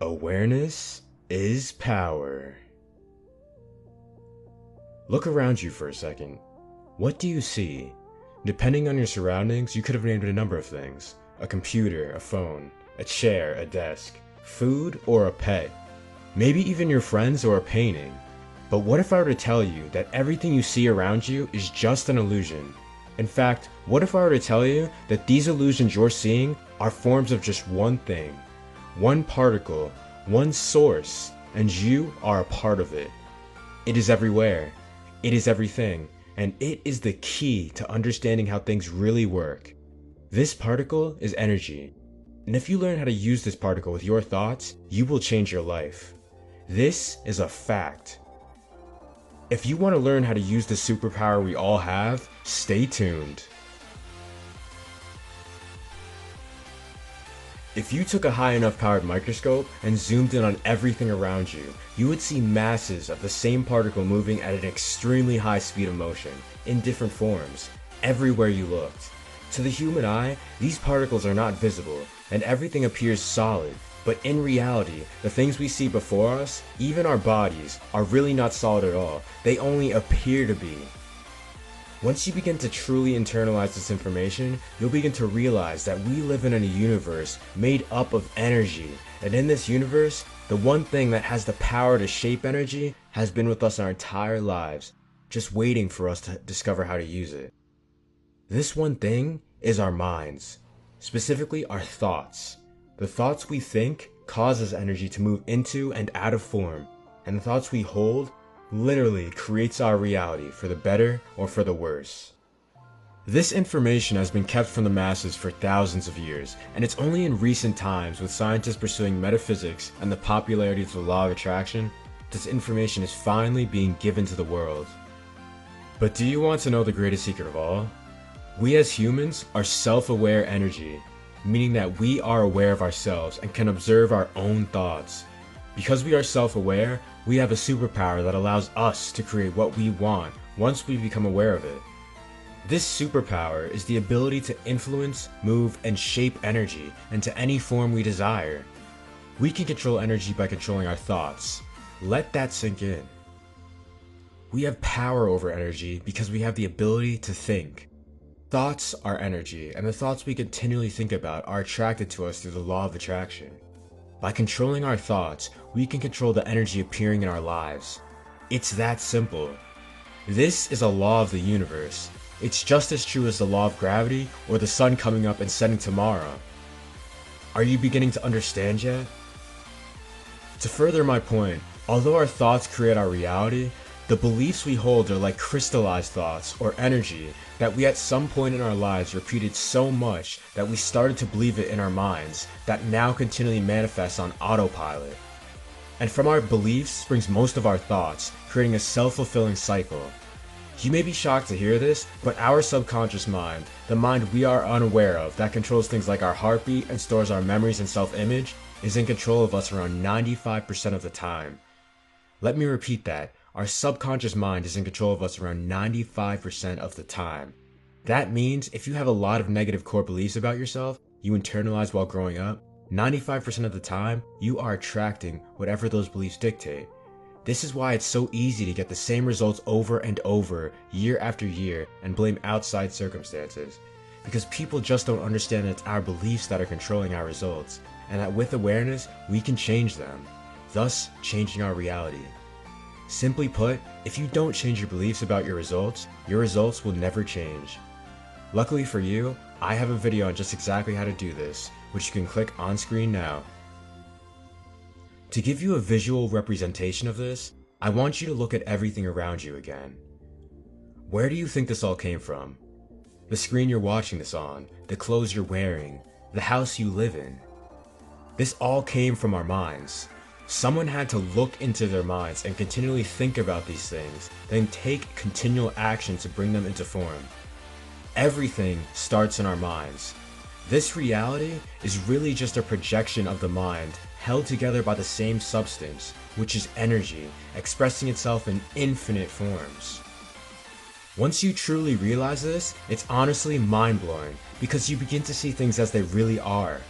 Awareness is power. Look around you for a second. What do you see? Depending on your surroundings, you could have named a number of things. A computer, a phone, a chair, a desk, food, or a pet. Maybe even your friends or a painting. But what if I were to tell you that everything you see around you is just an illusion? In fact, what if I were to tell you that these illusions you're seeing are forms of just one thing? One particle, one source, and you are a part of it. It is everywhere. It is everything, and it is the key to understanding how things really work. This particle is energy, and if you learn how to use this particle with your thoughts, you will change your life. This is a fact. If you want to learn how to use the superpower we all have, stay tuned. If you took a high enough powered microscope and zoomed in on everything around you, you would see masses of the same particle moving at an extremely high speed of motion, in different forms, everywhere you looked. To the human eye, these particles are not visible, and everything appears solid, but in reality, the things we see before us, even our bodies, are really not solid at all. They only appear to be. Once you begin to truly internalize this information, you'll begin to realize that we live in a universe made up of energy, and in this universe, the one thing that has the power to shape energy has been with us our entire lives, just waiting for us to discover how to use it. This one thing is our minds, specifically our thoughts. The thoughts we think causes energy to move into and out of form, and the thoughts we hold literally creates our reality for the better or for the worse. This information has been kept from the masses for thousands of years, and it's only in recent times, with scientists pursuing metaphysics and the popularity of the law of attraction, this information is finally being given to the world. But do you want to know the greatest secret of all? We as humans are self-aware energy, meaning that we are aware of ourselves and can observe our own thoughts. Because we are self-aware, we have a superpower that allows us to create what we want once we become aware of it. This superpower is the ability to influence, move, and shape energy into any form we desire. We can control energy by controlling our thoughts. Let that sink in. We have power over energy because we have the ability to think. Thoughts are energy, and the thoughts we continually think about are attracted to us through the law of attraction. By controlling our thoughts, we can control the energy appearing in our lives. It's that simple. This is a law of the universe. It's just as true as the law of gravity or the sun coming up and setting tomorrow. Are you beginning to understand yet? To further my point, although our thoughts create our reality, the beliefs we hold are like crystallized thoughts or energy that we at some point in our lives repeated so much that we started to believe it in our minds that now continually manifests on autopilot. And from our beliefs springs most of our thoughts, creating a self-fulfilling cycle. You may be shocked to hear this, but our subconscious mind, the mind we are unaware of that controls things like our heartbeat and stores our memories and self-image, is in control of us around 95% of the time. Let me repeat that. Our subconscious mind is in control of us around 95% of the time. That means if you have a lot of negative core beliefs about yourself you internalized while growing up, 95% of the time you are attracting whatever those beliefs dictate. This is why it's so easy to get the same results over and over, year after year, and blame outside circumstances. Because people just don't understand that it's our beliefs that are controlling our results, and that with awareness, we can change them, thus changing our reality. Simply put, if you don't change your beliefs about your results will never change. Luckily for you, I have a video on just exactly how to do this, which you can click on screen now. To give you a visual representation of this, I want you to look at everything around you again. Where do you think this all came from? The screen you're watching this on, the clothes you're wearing, the house you live in. This all came from our minds. Someone had to look into their minds and continually think about these things, then take continual action to bring them into form. Everything starts in our minds. This reality is really just a projection of the mind held together by the same substance, which is energy, expressing itself in infinite forms. Once you truly realize this, it's honestly mind-blowing because you begin to see things as they really are.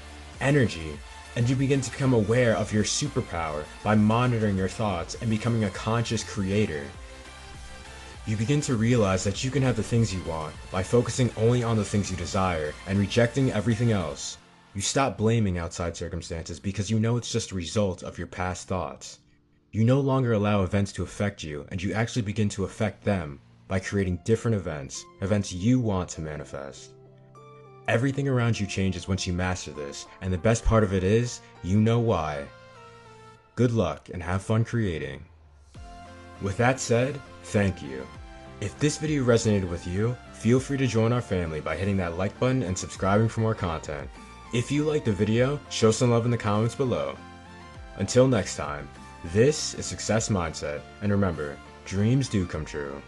Energy. and you begin to become aware of your superpower by monitoring your thoughts and becoming a conscious creator. You begin to realize that you can have the things you want by focusing only on the things you desire and rejecting everything else. You stop blaming outside circumstances because you know it's just a result of your past thoughts. You no longer allow events to affect you, and you actually begin to affect them by creating different events you want to manifest. Everything around you changes once you master this, and the best part of it is, you know why. Good luck and have fun creating. With that said, thank you. If this video resonated with you, feel free to join our family by hitting that like button and subscribing for more content. If you liked the video, show some love in the comments below. Until next time, this is Success Mindset, and remember, dreams do come true.